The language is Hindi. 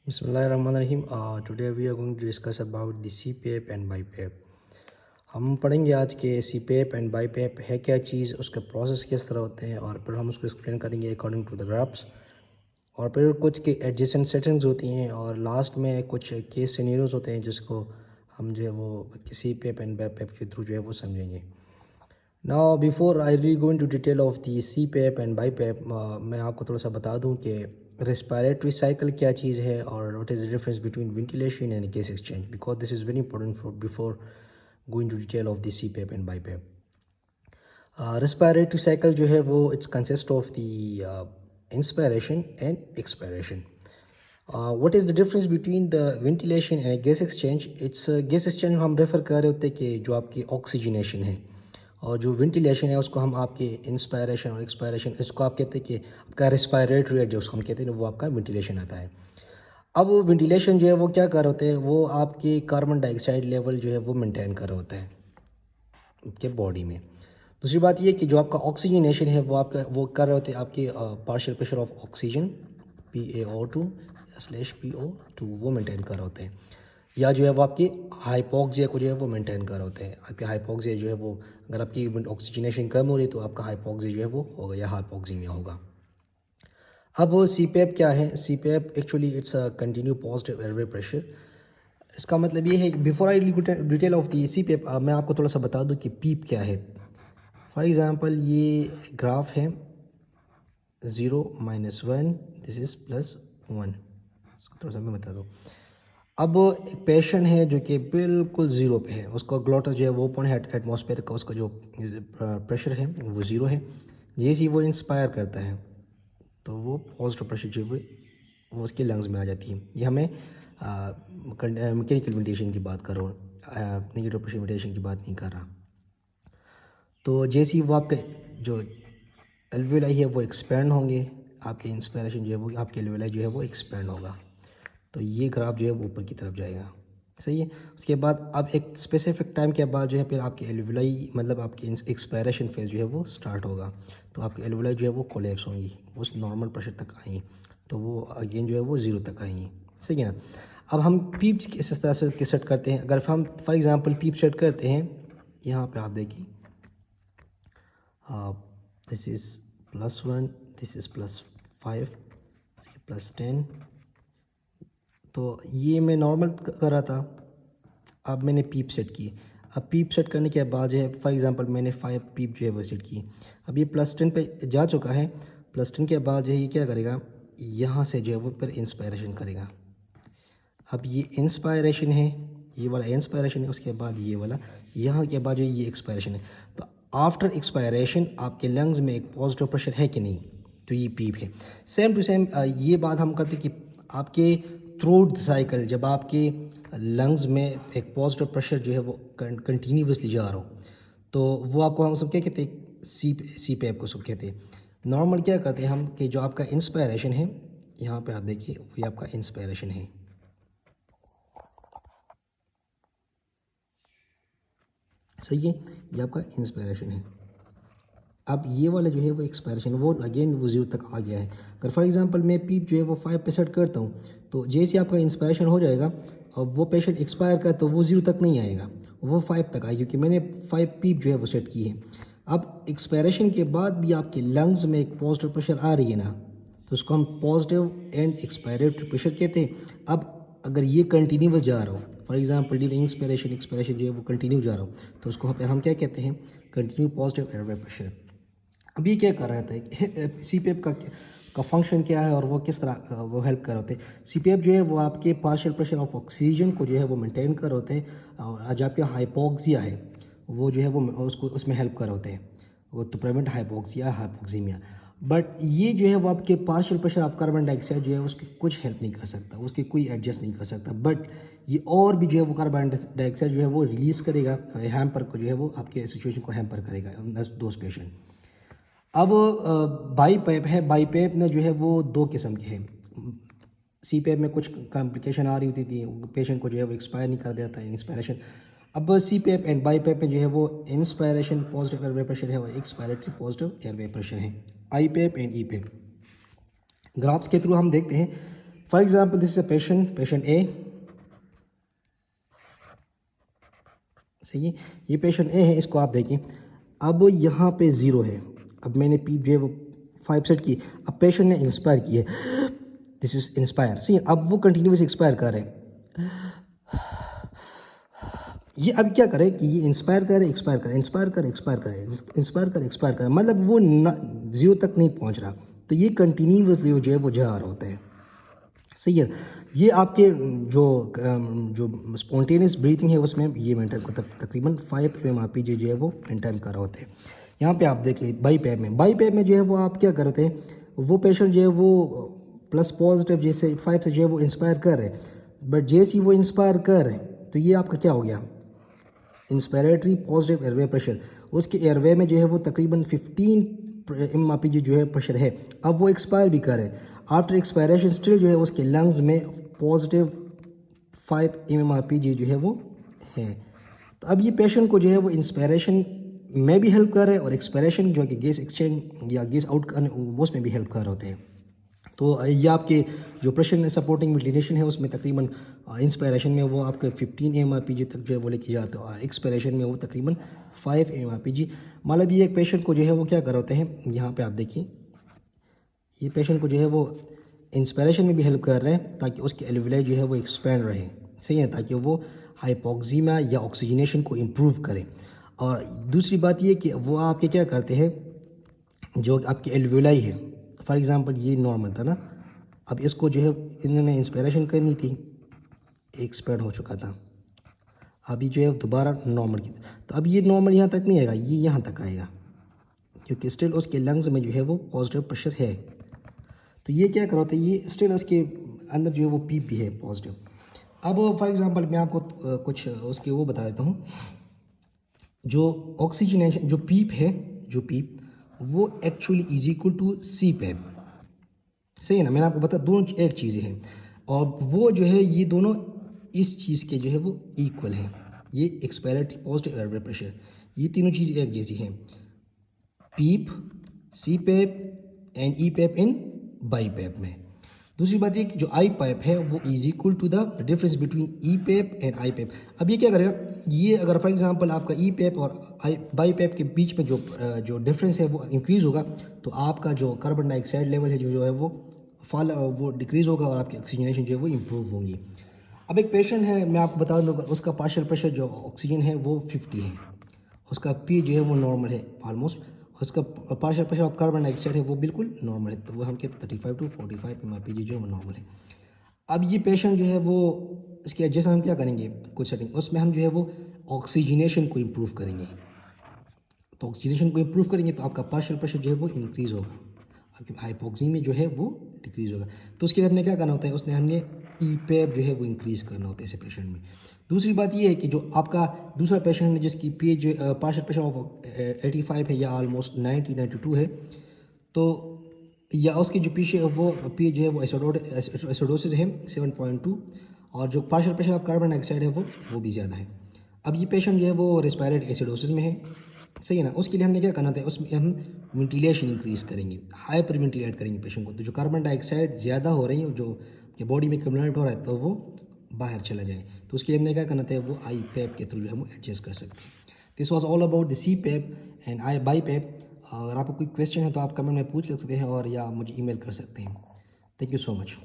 Bismillahirrahmanirrahim. Today we are going to discuss about the CPAP and BiPAP. हम पढ़ेंगे आज के CPAP एंड BiPAP है क्या चीज़, उसके प्रोसेस किस तरह होते हैं, और फिर हम उसको एक्सप्लेन करेंगे अकॉर्डिंग टू द ग्राफ्स। और फिर कुछ के एडजेसेंट सेटिंग्स होती हैं, और लास्ट में कुछ केस सिनेरियोज होते हैं जिसको हम जो है वो CPAP एंड BiPAP के थ्रू जो है वो समझेंगे। Now before I really go into detail of the CPAP and BiPAP, मैं आपको थोड़ा सा बता दूं कि रेस्पिरेटरी साइकिल क्या चीज़ है और what is the difference between ventilation and gas exchange, because this is very important for before going to detail of the CPAP and BiPAP. Respiratory cycle जो है वो its consist of the inspiration and expiration. What is the difference between the ventilation and a gas exchange? It's gas exchange हम रेफ़र कर रहे होते हैं कि जो आपकी ऑक्सीजनेशन है, और जो वेंटिलेशन है उसको हम आपके इंस्पायरेशन और एक्सपायरेशन, इसको आप कहते हैं कि आपका रेस्पिरेटरी रेट जो उसको हम कहते हैं वो आपका वेंटिलेशन आता है। अब वेंटिलेशन जो है वो क्या कर रहे होते हैं, वो आपके कार्बन डाइऑक्साइड लेवल जो है वो मेंटेन कर रहे होते हैं आपके बॉडी में। दूसरी बात ये कि जो आपका ऑक्सीजनेशन है वो आपका वो कर रहे होते हैं आपके partial pressure of oxygen PaO2/PO2 वो मेंटेन कर रहे होते हैं, या जो है वो आपकी हाइपोक्सिया को जो है वो मेंटेन कर रहे होते हैं। आपकी हाइपोक्सिया जो है वो, अगर आपकी ऑक्सीजनेशन कम हो रही है तो आपका हाइपोक्सिया जो है वो होगा या हाइपोक्सीमिया होगा। अब CPAP क्या है? CPAP actually it's a continue positive airway pressure. इसका मतलब ये है कि before I detail of the CPAP, मैं आपको थोड़ा सा बता दूं कि पीप क्या है। फॉर एग्ज़ाम्पल ये ग्राफ है 0 - 1, दिस इज़ +1। इसको थोड़ा सा मैं बता दूँ। अब एक पेशेंट है जो कि बिल्कुल ज़ीरो पे है, उसका ग्लोटस जो है वो ओपन है, एटमॉस्फेयर का उसका जो प्रेशर है वो ज़ीरो है। जैसे ही वो इंस्पायर करता है तो वो पॉजिटिव प्रेशर जो है वो उसके लंग्स में आ जाती है। ये हमें मैकेनिकल वेंटिलेशन की बात कर रहा हूँ, नेगेटिव प्रेशर वेंटिलेशन की बात नहीं कर रहा। तो जैसे ही वो आपके जो एल्वियोलाई है वो एक्सपेंड होंगे, आपके इंस्पायरेशन जो है वो आपके एल्वियोलाई जो है वो एक्सपेंड होगा, तो ये ग्राफ जो है वो ऊपर की तरफ जाएगा। सही है। उसके बाद अब एक स्पेसिफिक टाइम के बाद जो है फिर आपके एल्वियोलाई मतलब आपकी एक्सपायरेशन फेज जो है वो स्टार्ट होगा, तो आपके एल्वियोलाई जो है वो कोलैप्स होंगी, उस नॉर्मल प्रेशर तक आएंगी, तो वो अगेन जो है वो ज़ीरो तक आएंगी। सही है ना। अब हम पीप्स इस तरह से सेट करते हैं। अगर हम फॉर एग्ज़ाम्पल पीप सेट करते हैं, यहाँ पे आप देखिए, दिस इज़ +1, दिस इज़ +5, +10। तो ये मैं नॉर्मल कर रहा था, अब मैंने पीप सेट की। अब पीप सेट करने के बाद जो है फॉर एग्ज़ाम्पल मैंने 5 पीप जो है वो सेट की। अब ये +10 पे जा चुका है। +10 के बाद जो है ये क्या करेगा, यहाँ से जो है वो फिर इंस्पायरेशन करेगा। अब ये इंस्पायरेशन है, ये वाला इंस्पायरेशन है, उसके बाद ये वाला, यहाँ के बाद जो ये एक्सपायरेशन है। तो आफ्टर एक्सपायरेशन आपके लंग्स में एक पॉजिटिव प्रेशर है कि नहीं, तो ये पीप है। सेम टू सेम ये बात हम करते कि आपके थ्रू द साइकिल जब आपके लंग्स में एक पॉजिटिव प्रेशर जो है वो कंटिन्यूसली जा रहा हो, तो वो आपको हम सब क्या कहते हैं, CPAP को सब कहते हैं। नॉर्मल क्या करते हैं हम कि जो आपका इंस्पायरेशन है, यहाँ पे आप देखिए ये आपका इंस्पायरेशन है, सही है, ये आपका इंस्पायरेशन है। अब ये वाला जो है वो एक्सपायरेशन, वो अगेन वो ज़ीरो तक आ गया है। अगर फॉर एग्जांपल मैं पीप जो है वो 5 पे सेट करता हूँ, तो जैसे आपका इंस्पायरेशन हो जाएगा और वो पेशेंट एक्सपायर कर, तो वो ज़ीरो तक नहीं आएगा, वो 5 तक आएगा, क्योंकि मैंने 5 पीप जो है वो सेट की है। अब एक्सपायरेशन के बाद भी आपके लंग्स में एक पॉजिटिव प्रेशर आ रही है ना, तो उसको हम पॉजिटिव एंड एक्सपायरेटरी प्रेशर कहते हैं। अब अगर ये कंटिन्यूस जा रहा हो, for example during inspiration expiration जो है वो कंटिन्यू जा रहा हो, तो उसको हम क्या कहते हैं, कंटिन्यू पॉजिटिव एयरवे प्रेशर। अभी क्या कर रहे थे CPAP का फंक्शन क्या है और वो किस तरह वो हेल्प कर रहे होते हैं। CPAP जो है वो आपके पार्शियल प्रेशर ऑफ ऑक्सीजन को जो है वो मेंटेन कर रहे होते हैं, और जो आपके हाइपोक्सिया है वो जो है वो उसको उसमें हेल्प कर रहे होते हैं, वो to prevent hypoxia hypoxaemia. But ये जो है वो आपके partial pressure of carbon dioxide जो है उसकी कुछ हेल्प नहीं कर सकता, उसकी कोई एडजस्ट नहीं कर सकता। बट ये और भी जो है वो कार्बन डाइऑक्साइड जो है वो रिलीज़ करेगा, हैम्पर को जो है वो आपके सिचुएशन को हैम्पर करेगा दोस्त पेशेंट। अब बाई पैप है, बाई पैप में जो है वो दो किस्म के हैं। CPAP में कुछ कॉम्प्लिकेशन आ रही होती थी, पेशेंट को जो है वो एक्सपायर नहीं कर देता है इंस्पायरेशन। अब CPAP एंड बाई पैप में जो है वो इंस्पायरेशन पॉजिटिव एयरवे प्रेशर है और एक्सपायरेटरी पॉजिटिव एयरवे प्रेशर है। IPAP एंड EPAP ग्राफ्स के थ्रू हम देखते हैं। For example this is a patient A, सही है, ये पेशेंट ए है, इसको आप देखिए अब यहाँ पे 0 है, अब मैंने पीप जो है वो 5 सेट की, अब पेशेंट ने इंस्पायर की है, दिस इज इंस्पायर, सही है, अब वो कंटिन्यूस एक्सपायर कर रहे हैं, ये अब क्या करे कि ये इंस्पायर करे एक्सपायर करे, इंस्पायर करे एक्सपायर करे, इंस्पायर करे एक्सपायर करे, मतलब वो 0 तक नहीं पहुंच रहा, तो ये कंटिन्यूसली जो है वो जा रहा होता है, सही है। ये आपके जो स्पॉन्टेनियस ब्रीथिंग है उसमें ये मेंटेन को तकरीबन 5 mmRpg जो है वो मेंटेन कर रहे होते हैं। यहाँ पे आप देख लीजिए बाई पैप में जो है वो आप क्या करते हैं, वो पेशेंट जो है वो प्लस पॉजिटिव जैसे 5 से जो है वो इंस्पायर कर रहे हैं, बट जैसे ही वो इंस्पायर कर रहे हैं तो ये आपका क्या हो गया, इंस्पायरेटरी पॉजिटिव एयरवे प्रेशर, उसके एयरवे में जो है वो तकरीबन 15 mmRpg जो है प्रेशर है, अब वो एक्सपायर भी कर रहे हैं, आफ्टर एक्सपायरेशन स्टिल जो है उसके लंग्स में पॉजिटिव 5 mmRpg जो है वो है। तो अब ये पेशेंट को जो है वो इंस्पायरेशन में भी हेल्प कर रहे हैं और एक्सपायरेशन जो है कि गैस एक्सचेंज या गैस आउट करने उसमें भी हेल्प कर रहे होते हैं। तो ये आपके जो प्रेशर सपोर्टिंग वेंटिलेशन है उसमें तकरीबन इंस्पायरेशन में वो आपके 15 mmRpg तक जो है वो लेके जाते हैं और एक्सपायरेशन में वो तकरीबन 5 mmRpg, मतलब ये एक पेशेंट को जो है वो क्या कर होते हैं, यहाँ पे आप देखिए ये पेशेंट को जो है वो इंस्पायरेशन में भी हेल्प कर रहे हैं ताकि उसके एल्विलाई जो है वो एक्सपेंड रहे, सही है, ताकि वो हाइपोक्सीमा या ऑक्सीजनेशन को इम्प्रूव करें। और दूसरी बात ये कि वो आपके क्या करते हैं, जो आपके एल्विलाई है, फॉर एग्जांपल ये नॉर्मल था ना, अब इसको जो है इन्होंने इंस्पायरेशन करनी थी, एक्सपेंड हो चुका था, अभी जो है दोबारा नॉर्मल की, तो अब ये नॉर्मल यहाँ तक नहीं आएगा, ये यहाँ तक आएगा क्योंकि स्टिल उसके लंग्स में जो है वो पॉजिटिव प्रेशर है, तो ये क्या कराते हैं, ये स्टिल उसके अंदर जो है वो पीप भी है पॉजिटिव। अब फॉर एग्जांपल मैं आपको कुछ उसके वो बता देता हूँ, जो ऑक्सीजनेशन जो पीप है, जो पीप वो actually is equal to C PAP, सही है ना, मैंने आपको बता दोनों एक चीज़ें हैं और वो जो है ये दोनों इस चीज़ के जो है वो इक्वल है, ये एक्सपायरेटरी पॉजिटिव एयर प्रेशर, ये तीनों चीज़ एक जैसी हैं, PEEP, C pipe and EPAP in BiPAP में। दूसरी बात ये कि जो आई पैप है वो is equal to the difference between E PAP and I PAP. अब ये क्या करेगा, ये अगर फॉर एग्जांपल आपका ई पैप और आई बाई पैप के बीच में जो डिफरेंस है वो इंक्रीज़ होगा तो आपका जो कार्बन डाइऑक्साइड लेवल है जो है वो डिक्रीज़ होगा और आपकी ऑक्सीजनेशन जो है वो इम्प्रूव होंगी। अब एक पेशेंट है, मैं आपको बता दूँ, उसका पार्शियल प्रेशर जो ऑक्सीजन है वो 50 है, उसका पी जो है वो नॉर्मल है ऑलमोस्ट, उसका partial pressure of carbon dioxide है वो बिल्कुल नॉर्मल है, तो वो हम कहते हैं 35 to 45 mmRpg जो है वो नॉर्मल है। अब ये पेशेंट जो है वो इसके जैसे हम क्या करेंगे कुछ सेटिंग, उसमें हम जो है वो ऑक्सीजनेशन को इम्प्रूव करेंगे, तो ऑक्सीजनेशन को इम्प्रूव करेंगे तो आपका पार्शियल प्रेशर जो है वो इंक्रीज़ होगा, आपकी हाइपोक्सी में जो है वो डिक्रीज़ होगा, तो उसके लिए हमने क्या करना होता है, उसने हमने ई पैप जो है वो इंक्रीज़ करना होता है ऐसे पेशेंट में। दूसरी बात ये है कि जो आपका दूसरा पेशेंट है जिसकी पी जो पार्शियल प्रेशर ऑफ 85 है या ऑलमोस्ट 92 है, तो या उसकी जो पीछे वो पी जो है वो एसिडोसिस है 7.2 और जो partial pressure of carbon dioxide है वो भी ज़्यादा है। अब ये पेशेंट जो है वो रेस्पिरेटरी एसिडोसिस में है, सही है ना, उसके लिए हमने क्या करना था, उसमें हम वेंटिलेशन इंक्रीज़ करेंगे, हाइपर वेंटिलेट करेंगे पेशेंट को, तो जो कार्बन डाइऑक्साइड ज़्यादा हो रही है जो बॉडी में कम्युलेट हो रहा है तो वो बाहर चला जाए, तो उसके लिए हमने क्या करना था, वो आई पैप के थ्रू जो है वो एडजस्ट कर सकते हैं। This was all about the C pipe and I BiPAP. अगर आपको कोई क्वेश्चन है तो आप कमेंट में पूछ सकते हैं और या मुझे ईमेल कर सकते हैं। Thank you so much.